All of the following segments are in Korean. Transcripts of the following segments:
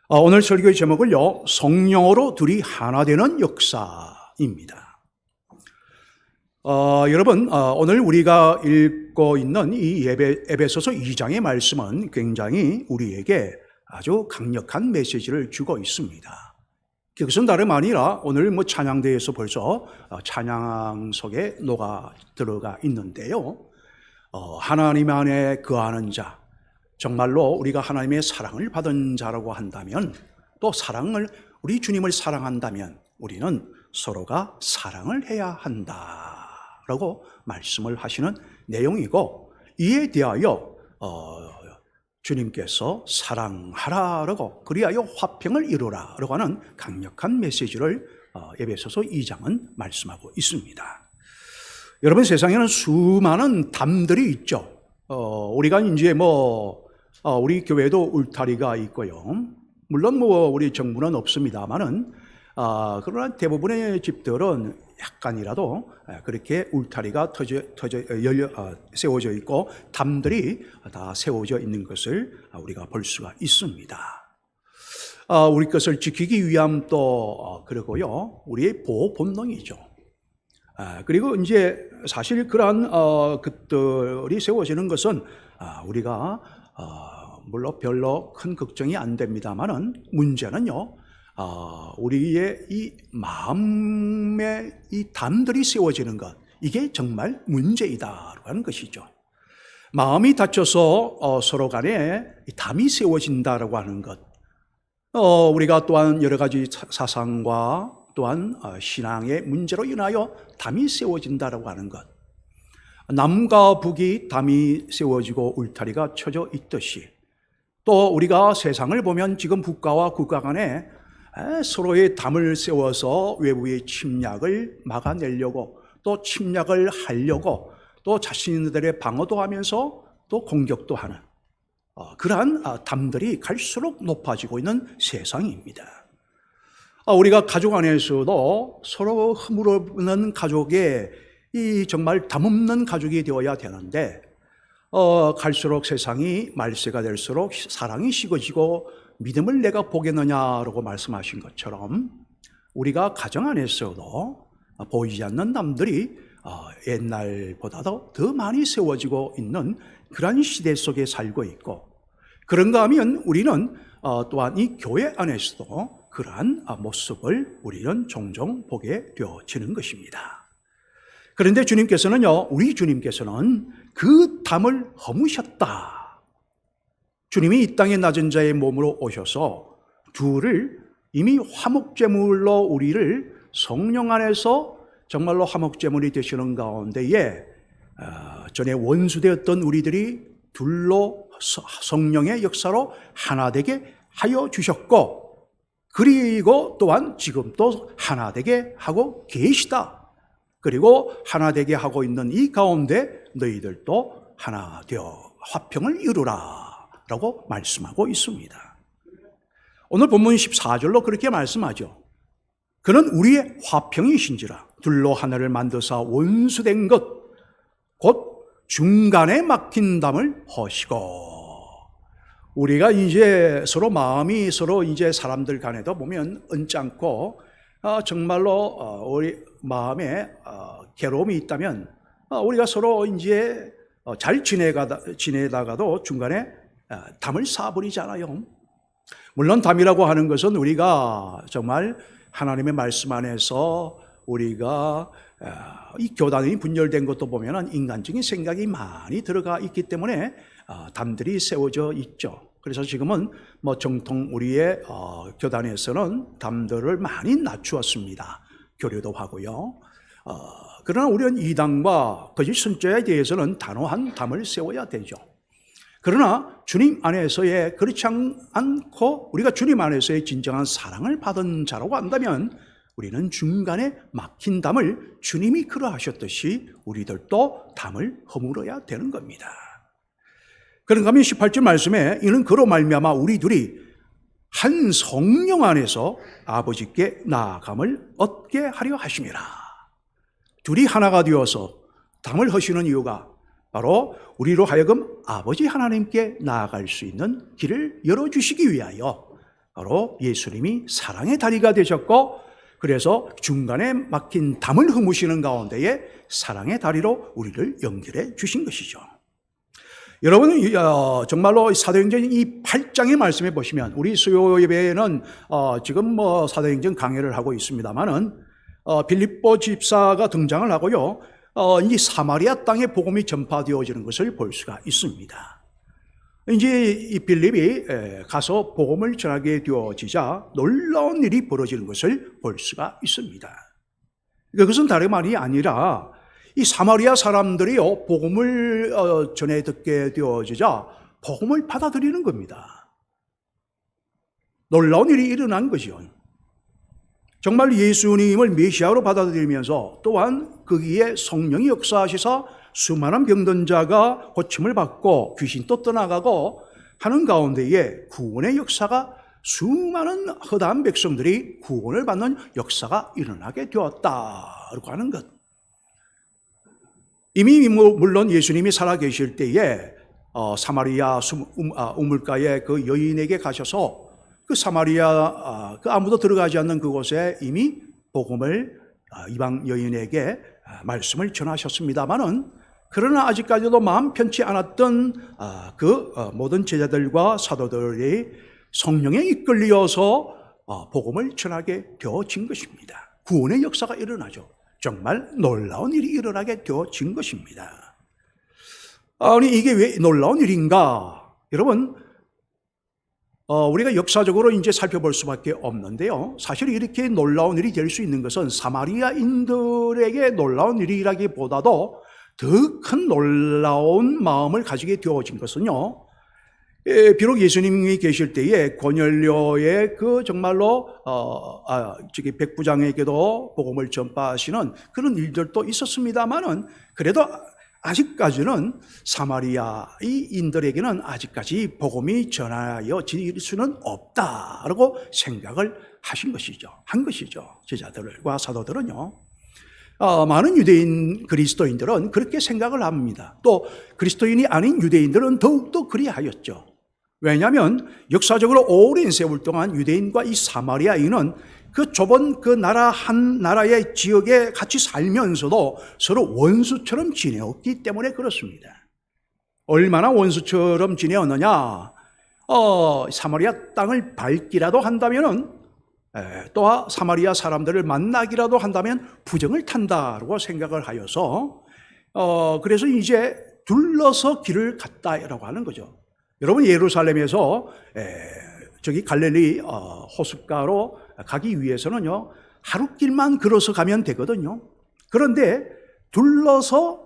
오늘 설교의 제목을요, 성령으로 둘이 하나 되는 역사입니다. 여러분, 오늘 우리가 읽고 있는 이 에베소서 2장의 말씀은 굉장히 우리에게 아주 강력한 메시지를 주고 있습니다. 그것은 다름 아니라 오늘 찬양대에서 벌써 찬양 속에 녹아 들어가 있는데요. 하나님 안에 거하는 자, 정말로 우리가 하나님의 사랑을 받은 자라고 한다면, 또 우리 주님을 사랑한다면 우리는 서로가 사랑을 해야 한다라고 말씀을 하시는 내용이고, 이에 대하여 주님께서 사랑하라라고, 그리하여 화평을 이루라라고 하는 강력한 메시지를 에베소서 2장은 말씀하고 있습니다. 여러분, 세상에는 수많은 담들이 있죠. 우리가 이제 우리 교회도 울타리가 있고요. 물론 우리 정부는 없습니다만은, 그러나 대부분의 집들은 약간이라도 그렇게 울타리가 세워져 있고 담들이 다 세워져 있는 것을 우리가 볼 수가 있습니다. 우리 것을 지키기 위함 또 그러고요. 우리의 보호 본능이죠. 그리고 이제 사실 그러한 것들이 세워지는 것은 우리가 물론 별로 큰 걱정이 안 됩니다만은, 문제는요, 우리의 이 마음의 이 담들이 세워지는 것, 이게 정말 문제이다라고 하는 것이죠. 마음이 닫혀서 서로 간에 담이 세워진다라고 하는 것, 우리가 또한 여러 가지 사상과 또한 신앙의 문제로 인하여 담이 세워진다라고 하는 것, 남과 북이 담이 세워지고 울타리가 쳐져 있듯이, 또 우리가 세상을 보면 지금 국가와 국가 간에 서로의 담을 세워서 외부의 침략을 막아내려고, 또 침략을 하려고, 또 자신들의 방어도 하면서 또 공격도 하는 그러한 담들이 갈수록 높아지고 있는 세상입니다. 우리가 가족 안에서도 서로 허물없는 가족의 이 정말 담없는 가족이 되어야 되는데, 갈수록 세상이 말세가 될수록 사랑이 식어지고 믿음을 내가 보겠느냐라고 말씀하신 것처럼, 우리가 가정 안에서도 보이지 않는 남들이 옛날보다도 더 많이 세워지고 있는 그런 시대 속에 살고 있고, 그런가 하면 우리는 또한 이 교회 안에서도 그러한 모습을 우리는 종종 보게 되어지는 것입니다. 그런데 우리 주님께서는 그 담을 허무셨다. 주님이 이 땅에 낮은 자의 몸으로 오셔서 둘을 이미 화목제물로 우리를 성령 안에서 정말로 화목제물이 되시는 가운데에 전에 원수되었던 우리들이 둘로 성령의 역사로 하나 되게 하여 주셨고, 그리고 또한 지금 또 하나 되게 하고 계시다. 그리고 하나 되게 하고 있는 이 가운데 너희들도 하나 되어 화평을 이루라 라고 말씀하고 있습니다. 오늘 본문 14절로 그렇게 말씀하죠. 그는 우리의 화평이신지라 둘로 하나를 만드사 원수된 것 곧 중간에 막힌 담을 허시고. 우리가 이제 마음이 서로 이제 사람들 간에도 보면 언짢고 정말로 우리 마음에 괴로움이 있다면 우리가 서로 이제 잘 지내다가도 중간에 담을 쌓아버리잖아요. 물론 담이라고 하는 것은 우리가 정말 하나님의 말씀 안에서 우리가 이 교단이 분열된 것도 보면 인간적인 생각이 많이 들어가 있기 때문에 담들이 세워져 있죠. 그래서 지금은 정통 우리의 교단에서는 담들을 많이 낮추었습니다. 교류도 하고요. 그러나 우리는 이단과 거짓 선자에 대해서는 단호한 담을 세워야 되죠. 그러나 주님 안에서의 그렇지 않고 우리가 주님 안에서의 진정한 사랑을 받은 자라고 한다면, 우리는 중간에 막힌 담을 주님이 그러하셨듯이 우리들도 담을 허물어야 되는 겁니다. 그런가 하면 18절 말씀에 이는 그로 말미암아 우리 둘이 한 성령 안에서 아버지께 나아감을 얻게 하려 하심이라. 둘이 하나가 되어서 담을 허시는 이유가 바로 우리로 하여금 아버지 하나님께 나아갈 수 있는 길을 열어주시기 위하여 바로 예수님이 사랑의 다리가 되셨고, 그래서 중간에 막힌 담을 허무시는 가운데에 사랑의 다리로 우리를 연결해 주신 것이죠. 여러분, 정말로 사도행전 이 8장의 말씀에 보시면, 우리 수요 예배에는 지금 사도행전 강해를 하고 있습니다만은 빌립보 집사가 등장을 하고요, 이 사마리아 땅에 복음이 전파되어지는 것을 볼 수가 있습니다. 이제 이 빌립이 가서 복음을 전하게 되어지자 놀라운 일이 벌어지는 것을 볼 수가 있습니다. 그것은 다름 아니라 이 사마리아 사람들이요, 복음을 전해 듣게 되어지자 복음을 받아들이는 겁니다. 놀라운 일이 일어난 거죠. 정말 예수님을 메시아로 받아들이면서 또한 거기에 성령이 역사하시사 수많은 병든 자가 고침을 받고 귀신도 떠나가고 하는 가운데에 구원의 역사가, 수많은 허다한 백성들이 구원을 받는 역사가 일어나게 되었다고 하는 것. 이미 물론 예수님이 살아계실 때에 사마리아 우물가에 그 여인에게 가셔서 그 사마리아 아무도 들어가지 않는 그곳에 이미 복음을 이방 여인에게 말씀을 전하셨습니다마는, 그러나 아직까지도 마음 편치 않았던 모든 제자들과 사도들이 성령에 이끌려서 복음을 전하게 되어진 것입니다. 구원의 역사가 일어나죠. 정말 놀라운 일이 일어나게 되어진 것입니다. 아니, 이게 왜 놀라운 일인가? 여러분, 우리가 역사적으로 이제 살펴볼 수밖에 없는데요. 사실 이렇게 놀라운 일이 될 수 있는 것은 사마리아인들에게 놀라운 일이라기보다도 더 큰 놀라운 마음을 가지게 되어진 것은요, 비록 예수님이 계실 때에 고넬료의 그 정말로 백부장에게도 복음을 전파하시는 그런 일들도 있었습니다만은, 그래도 아직까지는 사마리아인들에게는 아직까지 복음이 전하여질 수는 없다라고 생각을 한 것이죠. 제자들과 사도들은요. 많은 유대인 그리스도인들은 그렇게 생각을 합니다. 또 그리스도인이 아닌 유대인들은 더욱더 그리하였죠. 왜냐하면 역사적으로 오랜 세월 동안 유대인과 이 사마리아인은 그 좁은 그 나라 한 나라의 지역에 같이 살면서도 서로 원수처럼 지내었기 때문에 그렇습니다. 얼마나 원수처럼 지내었느냐? 사마리아 땅을 밟기라도 한다면은, 또 사마리아 사람들을 만나기라도 한다면 부정을 탄다라고 생각을 하여서 그래서 이제 둘러서 길을 갔다라고 하는 거죠. 여러분, 예루살렘에서 저기 갈릴리 호숫가로 가기 위해서는요, 하루길만 걸어서 가면 되거든요. 그런데 둘러서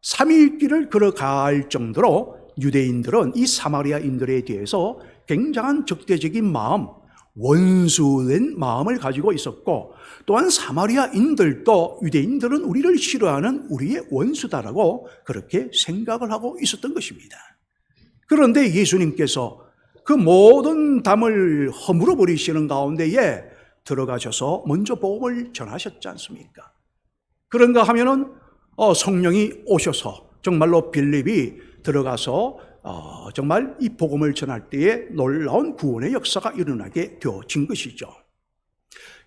3일 길을 걸어갈 정도로 유대인들은 이 사마리아인들에 대해서 굉장한 적대적인 마음, 원수된 마음을 가지고 있었고, 또한 사마리아인들도 유대인들은 우리를 싫어하는 우리의 원수다라고 그렇게 생각을 하고 있었던 것입니다. 그런데 예수님께서 그 모든 담을 허물어 버리시는 가운데에 들어가셔서 먼저 복음을 전하셨지 않습니까? 그런가 하면은 성령이 오셔서 정말로 빌립이 들어가서 정말 이 복음을 전할 때에 놀라운 구원의 역사가 일어나게 되어진 것이죠.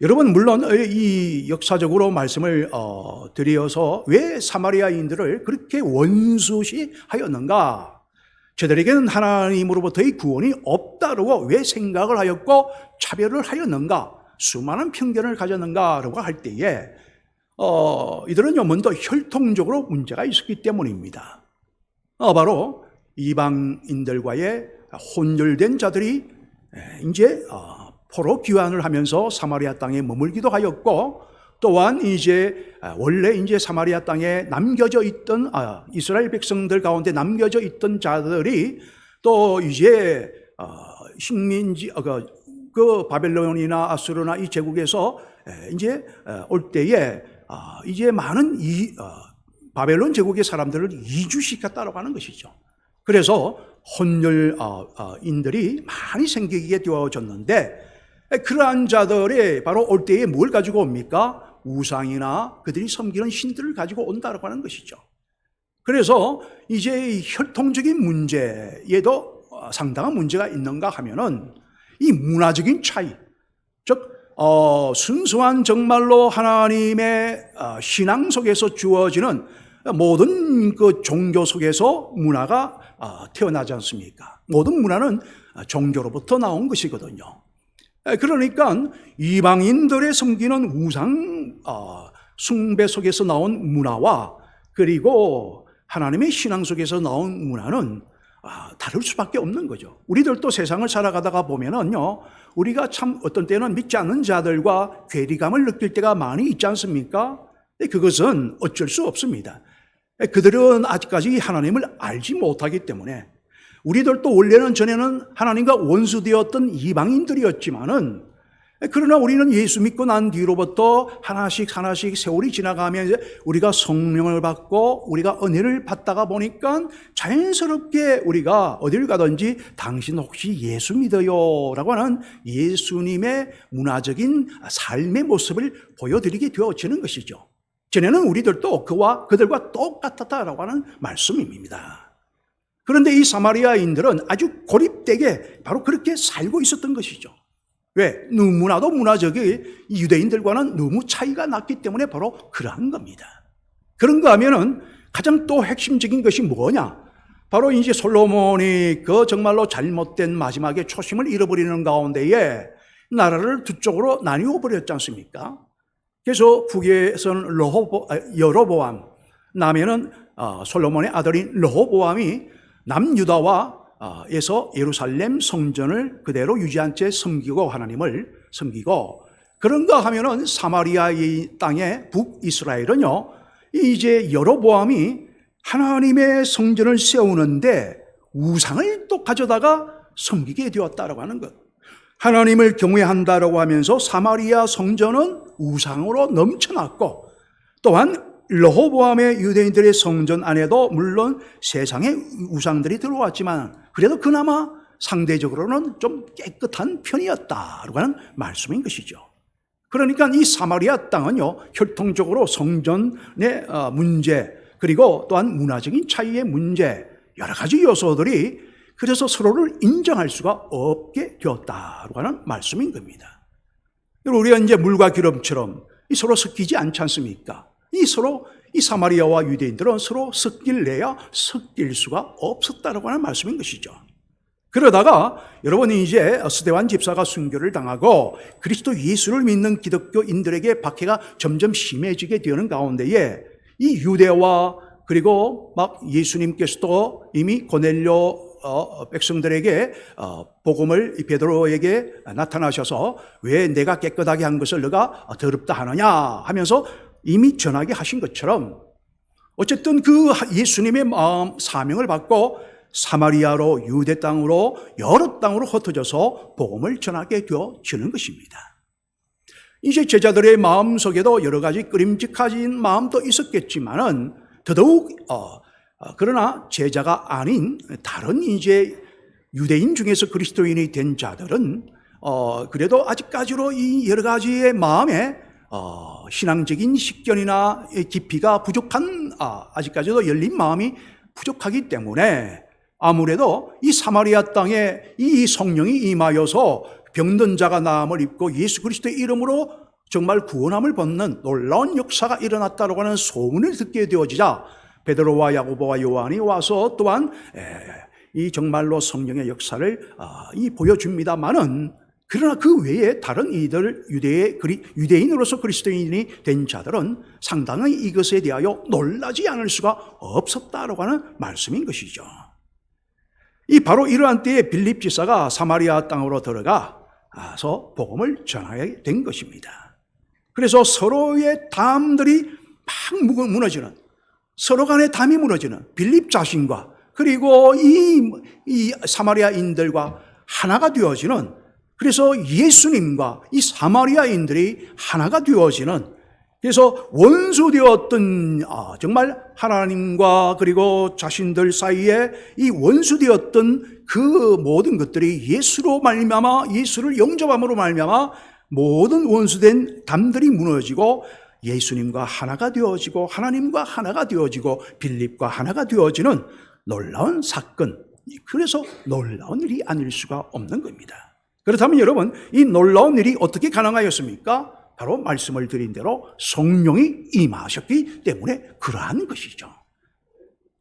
여러분, 물론 이 역사적으로 말씀을 드려서 왜 사마리아인들을 그렇게 원수시하였는가? 저들에게는 하나님으로부터의 구원이 없다라고 왜 생각을 하였고 차별을 하였는가? 수많은 편견을 가졌는가라고 할 때에 이들은요, 먼저 혈통적으로 문제가 있었기 때문입니다. 바로 이방인들과의 혼혈된 자들이 이제 포로 귀환을 하면서 사마리아 땅에 머물기도 하였고, 또한 이제 원래 이제 사마리아 땅에 남겨져 있던 이스라엘 백성들 가운데 남겨져 있던 자들이 또 이제 식민지 그 바벨론이나 아수르나 이 제국에서 이제 올 때에 이제 많은 바벨론 제국의 사람들을 이주시켰다고 하는 것이죠. 그래서 혼혈인들이 많이 생기게 되어졌는데, 그러한 자들이 바로 올 때에 뭘 가지고 옵니까? 우상이나 그들이 섬기는 신들을 가지고 온다고 하는 것이죠. 그래서 이제 혈통적인 문제에도 상당한 문제가 있는가 하면은, 이 문화적인 차이, 즉 순수한 정말로 하나님의 신앙 속에서 주어지는 모든 그 종교 속에서 문화가 태어나지 않습니까? 모든 문화는 종교로부터 나온 것이거든요. 그러니까 이방인들의 섬기는 우상 숭배 속에서 나온 문화와 그리고 하나님의 신앙 속에서 나온 문화는 다를 수밖에 없는 거죠. 우리들도 세상을 살아가다가 보면은요, 우리가 참 어떤 때는 믿지 않는 자들과 괴리감을 느낄 때가 많이 있지 않습니까? 그것은 어쩔 수 없습니다. 그들은 아직까지 하나님을 알지 못하기 때문에 우리들도 원래는 전에는 하나님과 원수되었던 이방인들이었지만은 그러나 우리는 예수 믿고 난 뒤로부터 하나씩 세월이 지나가면 이제 우리가 성령을 받고 우리가 은혜를 받다가 보니까 자연스럽게 우리가 어딜 가든지 당신 혹시 예수 믿어요? 라고 하는 예수님의 문화적인 삶의 모습을 보여드리게 되어지는 것이죠. 전에는 우리들도 그들과 똑같았다라고 하는 말씀입니다. 그런데 이 사마리아인들은 아주 고립되게 바로 그렇게 살고 있었던 것이죠. 왜? 너무나도 문화적이 유대인들과는 너무 차이가 났기 때문에 바로 그러한 겁니다. 그런가 하면은 가장 또 핵심적인 것이 뭐냐? 바로 이제 솔로몬이 그 정말로 잘못된 마지막에 초심을 잃어버리는 가운데에 나라를 두 쪽으로 나뉘어 버렸지 않습니까? 그래서 북에서는 여로보암, 남에는 솔로몬의 아들인 르호보암이 남유다와 에서 예루살렘 성전을 그대로 유지한 채 섬기고 하나님을 섬기고, 그런가 하면은 사마리아 이 땅의 북이스라엘은요, 이제 여로보암이 하나님의 성전을 세우는데 우상을 또 가져다가 섬기게 되었다라고 하는 것. 하나님을 경외한다라고 하면서 사마리아 성전은 우상으로 넘쳐났고, 또한 르호보암의 유대인들의 성전 안에도 물론 세상의 우상들이 들어왔지만 그래도 그나마 상대적으로는 좀 깨끗한 편이었다라고 하는 말씀인 것이죠. 그러니까 이 사마리아 땅은요, 혈통적으로 성전의 문제, 그리고 또한 문화적인 차이의 문제, 여러 가지 요소들이 그래서 서로를 인정할 수가 없게 되었다라고 하는 말씀인 겁니다. 우리가 이제 물과 기름처럼 서로 섞이지 않지 않습니까? 이 사마리아와 유대인들은 서로 섞일래야 섞일 수가 없었다라고 하는 말씀인 것이죠. 그러다가 여러분이 이제 스데반 집사가 순교를 당하고 그리스도 예수를 믿는 기독교인들에게 박해가 점점 심해지게 되는 가운데에 이 유대와 그리고 막 예수님께서도 이미 고넬료 백성들에게 복음을 베드로에게 나타나셔서 왜 내가 깨끗하게 한 것을 너가 더럽다 하느냐 하면서 이미 전하게 하신 것처럼 어쨌든 그 예수님의 마음 사명을 받고 사마리아로 유대 땅으로 여러 땅으로 흩어져서 복음을 전하게 되어지는 것입니다. 이제 제자들의 마음속에도 여러 가지 끄림직한 마음도 있었겠지만은 더더욱 그러나 제자가 아닌 다른 이제 유대인 중에서 그리스도인이 된 자들은 그래도 아직까지로 이 여러 가지의 마음에 신앙적인 식견이나 깊이가 부족한 아직까지도 열린 마음이 부족하기 때문에 아무래도 이 사마리아 땅에 이 성령이 임하여서 병든 자가 나음을 입고 예수 그리스도의 이름으로 정말 구원함을 받는 놀라운 역사가 일어났다고 하는 소문을 듣게 되어지자 베드로와 야고보와 요한이 와서 또한 이 정말로 성령의 역사를 보여줍니다마는 그러나 그 외에 다른 이들 유대인으로서 그리스도인이 된 자들은 상당히 이것에 대하여 놀라지 않을 수가 없었다라고 하는 말씀인 것이죠. 바로 이러한 때에 빌립 지사가 사마리아 땅으로 들어가서 복음을 전하게 된 것입니다. 그래서 서로의 담들이 막 무너지는, 서로 간의 담이 무너지는 빌립 자신과 그리고 이 사마리아인들과 하나가 되어지는, 그래서 예수님과 이 사마리아인들이 하나가 되어지는, 그래서 원수되었던 정말 하나님과 그리고 자신들 사이에 이 원수되었던 그 모든 것들이 예수로 말미암아 예수를 영접함으로 말미암아 모든 원수된 담들이 무너지고 예수님과 하나가 되어지고 하나님과 하나가 되어지고 빌립과 하나가 되어지는 놀라운 사건, 그래서 놀라운 일이 아닐 수가 없는 겁니다. 그렇다면 여러분, 이 놀라운 일이 어떻게 가능하였습니까? 바로 말씀을 드린 대로 성령이 임하셨기 때문에 그러한 것이죠.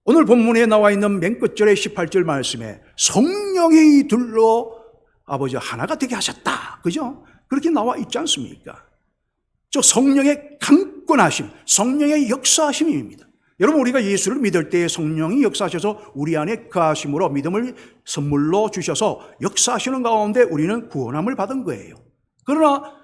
오늘 본문에 나와 있는 맨 끝절의 18절 말씀에 성령이 둘로 아버지 하나가 되게 하셨다. 그죠? 그렇게 나와 있지 않습니까? 저 성령의 강권하심, 성령의 역사하심입니다. 여러분, 우리가 예수를 믿을 때 성령이 역사하셔서 우리 안에 거하심으로 믿음을 선물로 주셔서 역사하시는 가운데 우리는 구원함을 받은 거예요. 그러나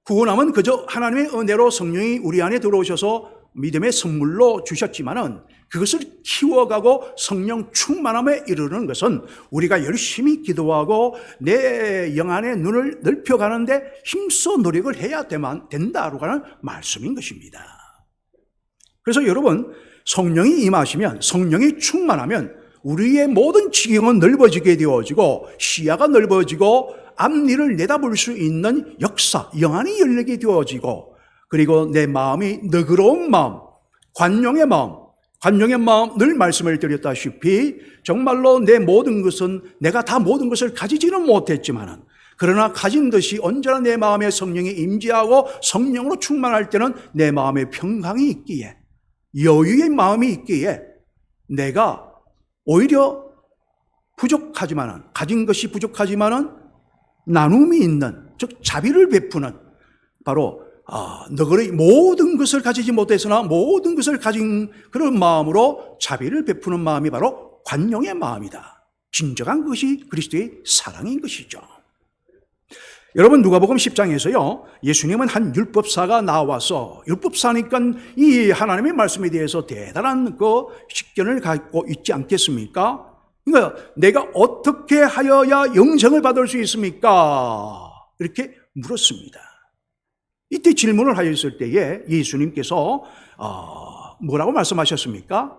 구원함은 그저 하나님의 은혜로 성령이 우리 안에 들어오셔서 믿음의 선물로 주셨지만은 그것을 키워가고 성령 충만함에 이르는 것은 우리가 열심히 기도하고 내 영안의 눈을 넓혀가는데 힘써 노력을 해야 된다라고 하는 말씀인 것입니다. 그래서 여러분, 성령이 임하시면, 성령이 충만하면 우리의 모든 지경은 넓어지게 되어지고 시야가 넓어지고 앞일을 내다볼 수 있는 역사, 영안이 열리게 되어지고, 그리고 내 마음이 너그러운 마음, 관용의 마음, 늘 말씀을 드렸다시피 정말로 내 모든 것은 내가 다 모든 것을 가지지는 못했지만은 그러나 가진 듯이 언제나 내 마음에 성령이 임재하고 성령으로 충만할 때는 내 마음에 평강이 있기에, 여유의 마음이 있기에 내가 오히려 부족하지만은, 가진 것이 부족하지만은 나눔이 있는, 즉 자비를 베푸는, 바로 너그러이 모든 것을 가지지 못했으나 모든 것을 가진 그런 마음으로 자비를 베푸는 마음이 바로 관용의 마음이다. 진정한 것이 그리스도의 사랑인 것이죠. 여러분, 누가복음 10장에서요, 예수님은 한 율법사가 나와서, 율법사니까 이 하나님의 말씀에 대해서 대단한 그 식견을 갖고 있지 않겠습니까? 그러니까 내가 어떻게 하여야 영생을 받을 수 있습니까? 이렇게 물었습니다. 이때 질문을 하였을 때에 예수님께서 뭐라고 말씀하셨습니까?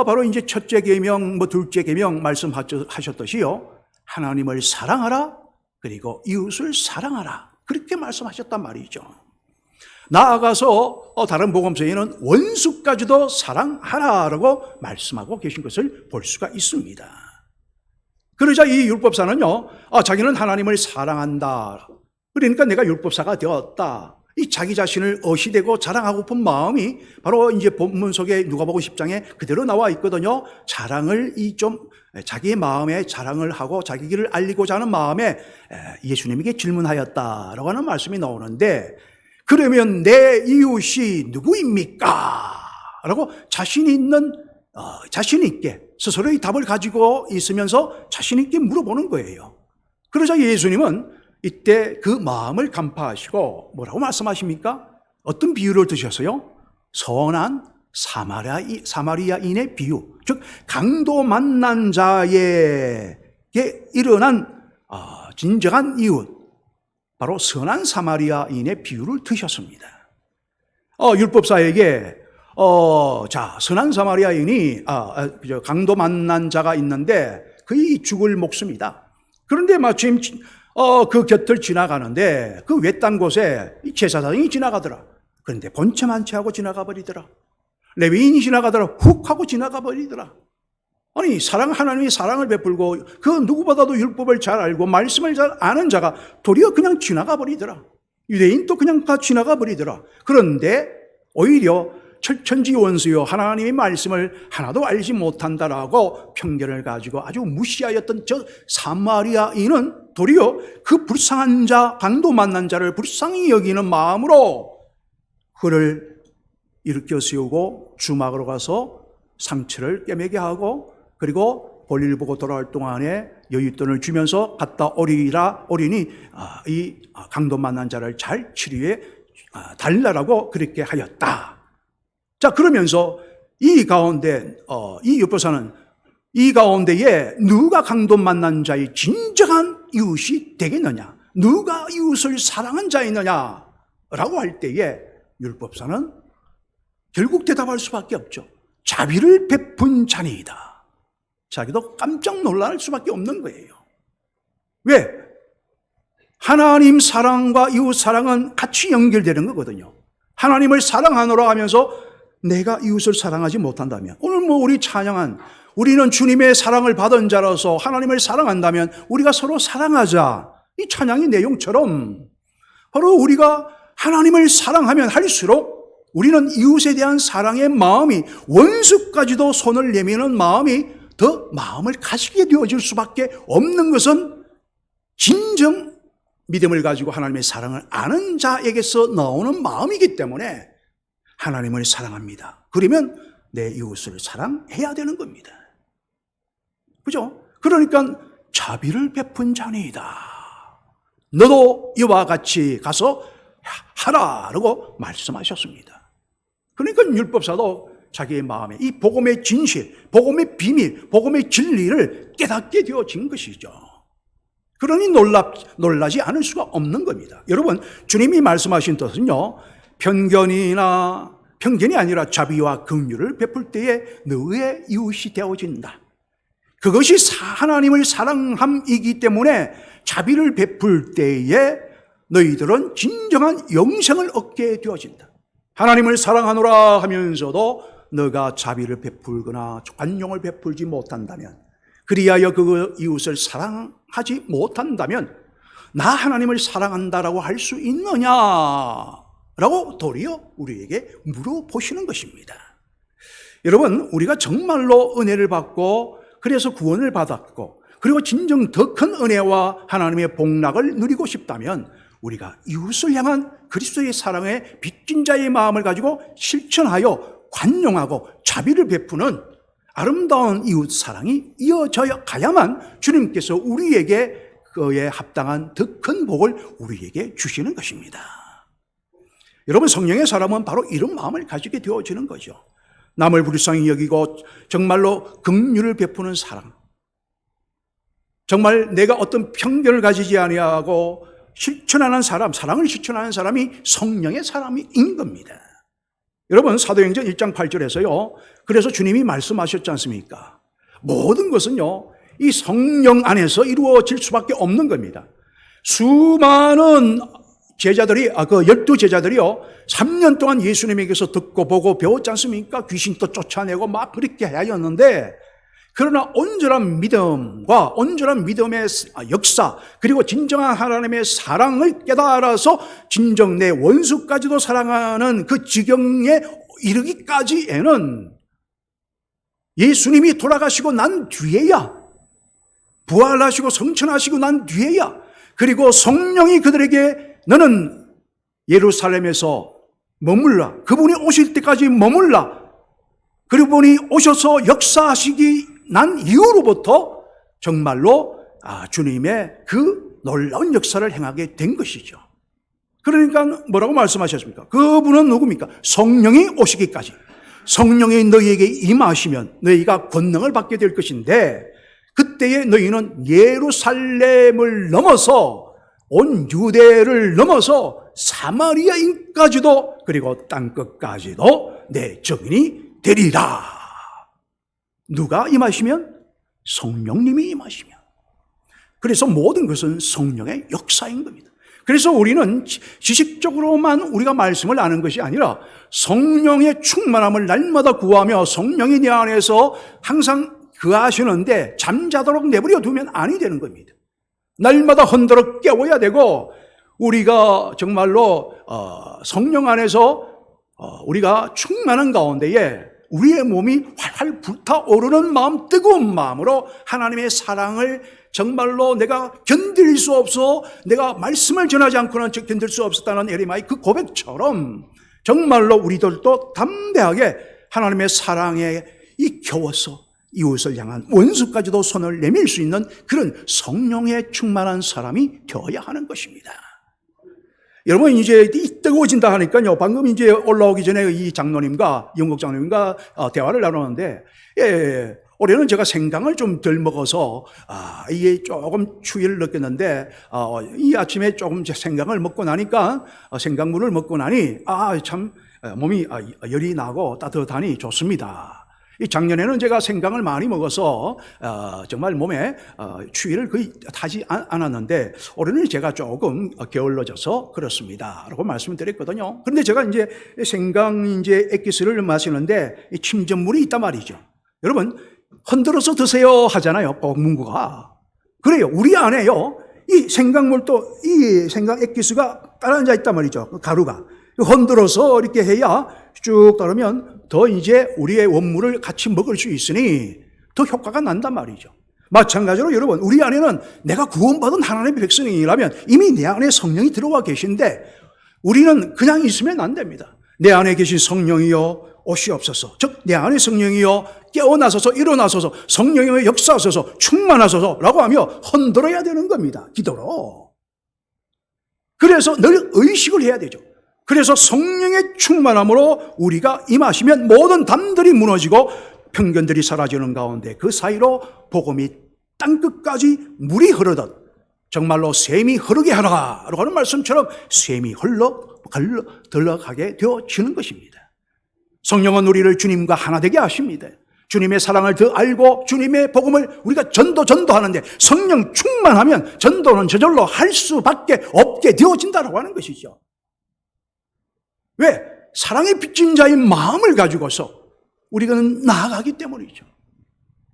바로 이제 첫째 계명, 둘째 계명 말씀하셨듯이요, 하나님을 사랑하라, 그리고 이웃을 사랑하라, 그렇게 말씀하셨단 말이죠. 나아가서 다른 복음서에는 원수까지도 사랑하라라고 말씀하고 계신 것을 볼 수가 있습니다. 그러자 이 율법사는요, 자기는 하나님을 사랑한다, 그러니까 내가 율법사가 되었다, 이 자기 자신을 어시되고 자랑하고픈 마음이 바로 이제 본문 속에 누가복음 10장에 그대로 나와 있거든요. 자랑을 자기의 마음에 자랑을 하고 자기 길을 알리고자 하는 마음에 예수님에게 질문하였다라고 하는 말씀이 나오는데, 그러면 내 이웃이 누구입니까? 라고 자신 있게 스스로의 답을 가지고 있으면서 자신 있게 물어보는 거예요. 그러자 예수님은 이때 그 마음을 간파하시고 뭐라고 말씀하십니까? 어떤 비유를 드셨어요? 선한 사마리아인의 비유, 즉 강도 만난 자에게 일어난 진정한 이웃, 바로 선한 사마리아인의 비유를 드셨습니다. 율법사에게 선한 사마리아인이 강도 만난 자가 있는데 그의 죽을 목숨이다. 그런데 마침 그 곁을 지나가는데 그 외딴 곳에 제사장이 지나가더라. 그런데 본체만 채하고 지나가 버리더라. 레위인이 지나가더라. 훅 하고 지나가 버리더라. 아니, 하나님이 사랑을 베풀고 그 누구보다도 율법을 잘 알고 말씀을 잘 아는 자가 도리어 그냥 지나가 버리더라. 유대인도 그냥 다 지나가 버리더라. 그런데 오히려 철천지 원수요, 하나님의 말씀을 하나도 알지 못한다라고 편견을 가지고 아주 무시하였던 저 사마리아인은 도리어 그 불쌍한 자, 강도 만난 자를 불쌍히 여기는 마음으로 그를 일으켜 세우고 주막으로 가서 상처를 꿰매게 하고, 그리고 볼일 보고 돌아올 동안에 여윳돈을 주면서 갔다 오리니 이 강도 만난 자를 잘 치료해 달라라고 그렇게 하였다. 자, 그러면서 이 가운데 이 율법사는 이 가운데에 누가 강도 만난 자의 진정한 이웃이 되겠느냐, 누가 이웃을 사랑한 자이느냐라고 할 때에 율법사는 결국 대답할 수밖에 없죠. 자비를 베푼 자니이다. 자기도 깜짝 놀랄 수밖에 없는 거예요. 왜? 하나님 사랑과 이웃 사랑은 같이 연결되는 거거든요. 하나님을 사랑하노라 하면서 내가 이웃을 사랑하지 못한다면, 오늘 우리 찬양한 우리는 주님의 사랑을 받은 자로서 하나님을 사랑한다면 우리가 서로 사랑하자, 이 찬양의 내용처럼 바로 우리가 하나님을 사랑하면 할수록 우리는 이웃에 대한 사랑의 마음이, 원수까지도 손을 내미는 마음이 더 마음을 가지게 되어질 수밖에 없는 것은 진정 믿음을 가지고 하나님의 사랑을 아는 자에게서 나오는 마음이기 때문에 하나님을 사랑합니다. 그러면 내 이웃을 사랑해야 되는 겁니다. 그죠? 그러니까 자비를 베푼 자니이다. 너도 이와 같이 가서 하라라고 말씀하셨습니다. 그러니까 율법사도 자기의 마음에 이 복음의 진실, 복음의 비밀, 복음의 진리를 깨닫게 되어진 것이죠. 그러니 놀라지 않을 수가 없는 겁니다. 여러분, 주님이 말씀하신 뜻은요, 편견이 아니라 자비와 긍휼을 베풀 때에 너의 이웃이 되어진다. 그것이 하나님을 사랑함이기 때문에 자비를 베풀 때에 너희들은 진정한 영생을 얻게 되어진다. 하나님을 사랑하노라 하면서도 너가 자비를 베풀거나 관용을 베풀지 못한다면, 그리하여 그 이웃을 사랑하지 못한다면 나 하나님을 사랑한다라고 할 수 있느냐라고 도리어 우리에게 물어보시는 것입니다. 여러분, 우리가 정말로 은혜를 받고 그래서 구원을 받았고 그리고 진정 더 큰 은혜와 하나님의 복락을 누리고 싶다면 우리가 이웃을 향한 그리스도의 사랑에 빚진 자의 마음을 가지고 실천하여 관용하고 자비를 베푸는 아름다운 이웃 사랑이 이어져 가야만 주님께서 우리에게 그에 합당한 더 큰 복을 우리에게 주시는 것입니다. 여러분, 성령의 사람은 바로 이런 마음을 가지게 되어지는 거죠. 남을 불쌍히 여기고 정말로 긍휼을 베푸는 사랑, 정말 내가 어떤 편견을 가지지 아니하고 실천하는 사람, 사랑을 실천하는 사람이 성령의 사람인 겁니다. 여러분, 사도행전 1장 8절에서요, 그래서 주님이 말씀하셨지 않습니까? 모든 것은요, 이 성령 안에서 이루어질 수밖에 없는 겁니다. 수많은 제자들이, 그 12제자들이요, 3년 동안 예수님에게서 듣고 보고 배웠지 않습니까? 귀신도 쫓아내고 막 그렇게 하였는데, 그러나 온전한 믿음과 온전한 믿음의 역사, 그리고 진정한 하나님의 사랑을 깨달아서 진정 내 원수까지도 사랑하는 그 지경에 이르기까지에는 예수님이 돌아가시고 난 뒤에야, 부활하시고 성천하시고 난 뒤에야, 그리고 성령이 그들에게 너는 예루살렘에서 머물라, 그분이 오실 때까지 머물라, 그분이 오셔서 역사하시기 난 이후로부터 정말로 주님의 그 놀라운 역사를 행하게 된 것이죠. 그러니까 뭐라고 말씀하셨습니까? 그분은 누굽니까? 성령이 오시기까지, 성령이 너희에게 임하시면 너희가 권능을 받게 될 것인데, 그때에 너희는 예루살렘을 넘어서 온 유대를 넘어서 사마리아인까지도 그리고 땅끝까지도 내 증인이 되리라. 누가 임하시면? 성령님이 임하시면. 그래서 모든 것은 성령의 역사인 겁니다. 그래서 우리는 지식적으로만 우리가 말씀을 아는 것이 아니라 성령의 충만함을 날마다 구하며 성령이 내 안에서 항상 거하시는데 잠자도록 내버려 두면 아니 되는 겁니다. 날마다 흔들어 깨워야 되고, 우리가 정말로 성령 안에서 우리가 충만한 가운데에 우리의 몸이 활활 불타오르는 마음, 뜨거운 마음으로 하나님의 사랑을 정말로 내가 견딜 수 없어, 내가 말씀을 전하지 않고는 견딜 수 없었다는 에리마의 그 고백처럼 정말로 우리들도 담대하게 하나님의 사랑에 겨워서 이웃을 향한 원수까지도 손을 내밀 수 있는 그런 성령에 충만한 사람이 되어야 하는 것입니다. 여러분, 이제 뜨거워진다 하니까요, 방금 이제 올라오기 전에 이 장로님과, 영국 장로님과 대화를 나누는데, 올해는 제가 생강을 좀 덜 먹어서, 이게 조금 추위를 느꼈는데, 이 아침에 조금 생강을 먹고 나니까, 생강물을 먹고 나니, 참, 몸이 열이 나고 따뜻하니 좋습니다. 이 작년에는 제가 생강을 많이 먹어서 정말 몸에 추위를 거의 타지 않았는데, 올해는 제가 조금 게을러져서 그렇습니다 라고 말씀을 드렸거든요. 그런데 제가 이제 생강 이제 액기스를 마시는데 침전물이 있단 말이죠. 여러분, 흔들어서 드세요 하잖아요, 꼭 문구가. 그래요. 우리 안에요, 이 생강물도 이 생강 액기스가 깔아앉아 있단 말이죠. 그 가루가. 흔들어서 이렇게 해야 쭉 따르면 더 이제 우리의 원물을 같이 먹을 수 있으니 더 효과가 난단 말이죠. 마찬가지로 여러분, 우리 안에는 내가 구원받은 하나님의 백성이라면 이미 내 안에 성령이 들어와 계신데 우리는 그냥 있으면 안 됩니다. 내 안에 계신 성령이여 오시옵소서. 즉 내 안에 성령이여 깨어나소서, 일어나소서, 성령이여 역사하소서, 충만하소서 라고 하며 흔들어야 되는 겁니다. 기도로. 그래서 늘 의식을 해야 되죠. 그래서 성령의 충만함으로 우리가 임하시면 모든 담들이 무너지고 편견들이 사라지는 가운데 그 사이로 복음이 땅끝까지 물이 흐르듯 정말로 샘이 흐르게 하라고 하는 말씀처럼 샘이 흘러가게 되어지는 것입니다. 성령은 우리를 주님과 하나 되게 하십니다. 주님의 사랑을 더 알고 주님의 복음을 우리가 전도하는데 성령 충만하면 전도는 저절로 할 수밖에 없게 되어진다고 하는 것이죠. 왜? 사랑의 빚진 자의 마음을 가지고서 우리가 나아가기 때문이죠.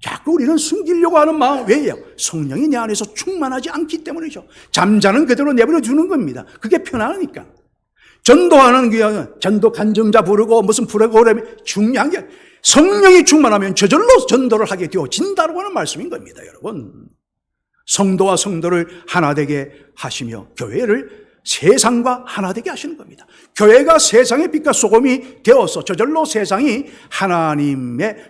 자꾸 우리는 숨기려고 하는 마음, 왜요? 성령이 내 안에서 충만하지 않기 때문이죠. 잠자는 그대로 내버려 두는 겁니다. 그게 편하니까. 전도하는 게 전도 간증자 부르고 무슨 프로그램이 중요한 게 성령이 충만하면 저절로 전도를 하게 되어진다고 하는 말씀인 겁니다, 여러분. 성도와 성도를 하나 되게 하시며 교회를 세상과 하나 되게 하시는 겁니다. 교회가 세상의 빛과 소금이 되어서 저절로 세상이 하나님의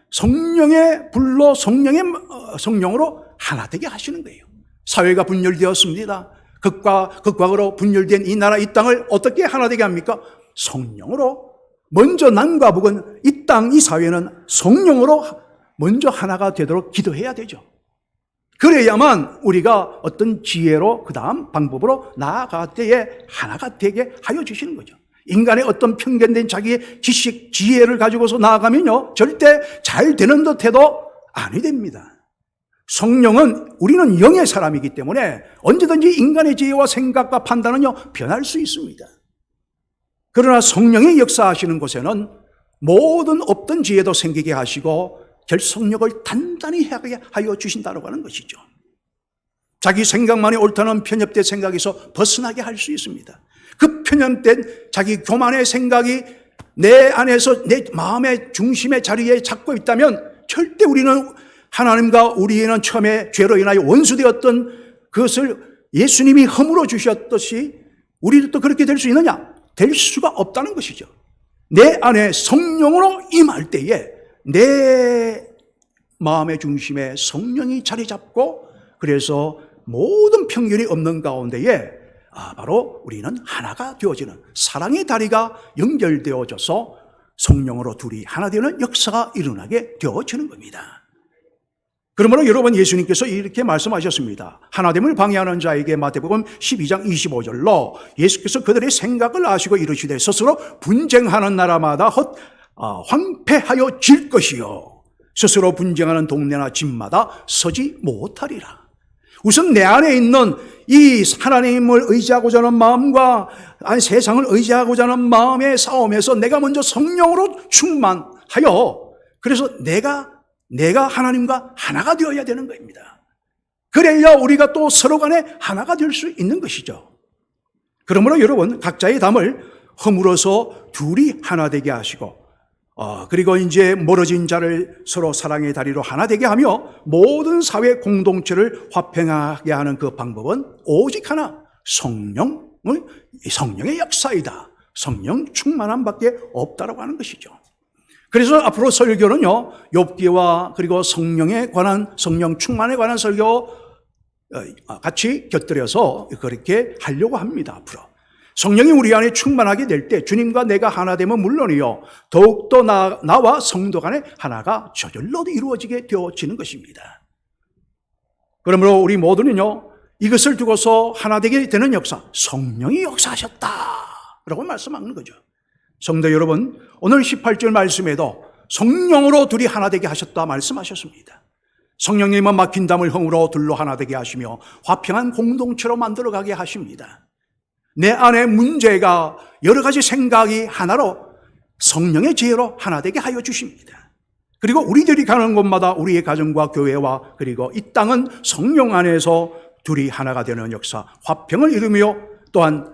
성령의 불로 성령으로 하나 되게 하시는 거예요. 사회가 분열되었습니다. 극과 극으로 분열된 이 나라 이 땅을 어떻게 하나 되게 합니까? 성령으로. 먼저 남과 북은 이 땅 이 사회는 성령으로 먼저 하나가 되도록 기도해야 되죠. 그래야만 우리가 어떤 지혜로 그 다음 방법으로 나아갈 때에 하나가 되게 하여 주시는 거죠. 인간의 어떤 편견된 자기의 지식, 지혜를 가지고서 나아가면요 절대 잘 되는 듯 해도 아니 됩니다. 성령은 우리는 영의 사람이기 때문에 언제든지 인간의 지혜와 생각과 판단은요 변할 수 있습니다. 그러나 성령이 역사하시는 곳에는 모든 없던 지혜도 생기게 하시고 결속력을 단단히 하게 하여 주신다고 하는 것이죠. 자기 생각만이 옳다는 편협된 생각에서 벗어나게 할 수 있습니다. 그 편협된 자기 교만의 생각이 내 안에서 내 마음의 중심의 자리에 잡고 있다면 절대 우리는 하나님과 우리는 처음에 죄로 인하여 원수되었던 그것을 예수님이 허물어 주셨듯이 우리도 그렇게 될 수 있느냐? 될 수가 없다는 것이죠. 내 안에 성령으로 임할 때에 내 마음의 중심에 성령이 자리 잡고 그래서 모든 편견이 없는 가운데에 바로 우리는 하나가 되어지는 사랑의 다리가 연결되어져서 성령으로 둘이 하나 되는 역사가 일어나게 되어지는 겁니다. 그러므로 여러분 예수님께서 이렇게 말씀하셨습니다. 하나됨을 방해하는 자에게 마태복음 12장 25절로 예수께서 그들의 생각을 아시고 이르시되 스스로 분쟁하는 나라마다 황폐하여 질 것이요 스스로 분쟁하는 동네나 집마다 서지 못하리라. 우선 내 안에 있는 이 하나님을 의지하고자 하는 마음과 세상을 의지하고자 하는 마음의 싸움에서 내가 먼저 성령으로 충만하여 그래서 내가 하나님과 하나가 되어야 되는 겁니다. 그래야 우리가 또 서로 간에 하나가 될 수 있는 것이죠. 그러므로 여러분 각자의 담을 허물어서 둘이 하나 되게 하시고 그리고 이제 멀어진 자를 서로 사랑의 다리로 하나 되게 하며 모든 사회 공동체를 화평하게 하는 그 방법은 오직 하나 성령의 역사이다. 성령 충만함밖에 없다라고 하는 것이죠. 그래서 앞으로 설교는요 욥기와 그리고 성령에 관한 성령 충만에 관한 설교 같이 곁들여서 그렇게 하려고 합니다. 앞으로 성령이 우리 안에 충만하게 될 때 주님과 내가 하나 되면 물론이요 더욱더 나와 성도 간에 하나가 저절로 이루어지게 되어지는 것입니다. 그러므로 우리 모두는요 이것을 두고서 하나 되게 되는 역사 성령이 역사하셨다라고 말씀하는 거죠. 성도 여러분 오늘 18절 말씀에도 성령으로 둘이 하나 되게 하셨다 말씀하셨습니다. 성령님은 막힌 담을 흥으로 둘로 하나 되게 하시며 화평한 공동체로 만들어가게 하십니다. 내 안에 문제가 여러 가지 생각이 하나로 성령의 지혜로 하나 되게 하여 주십니다. 그리고 우리들이 가는 곳마다 우리의 가정과 교회와 그리고 이 땅은 성령 안에서 둘이 하나가 되는 역사, 화평을 이루며 또한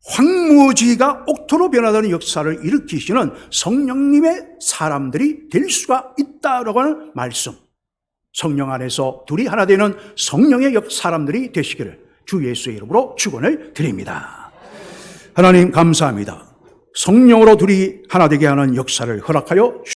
황무지가 옥토로 변화되는 역사를 일으키시는 성령님의 사람들이 될 수가 있다라고 하는 말씀. 성령 안에서 둘이 하나 되는 성령의 사람들이 되시기를 주 예수의 이름으로 축원을 드립니다. 하나님 감사합니다. 성령으로 둘이 하나 되게 하는 역사를 허락하여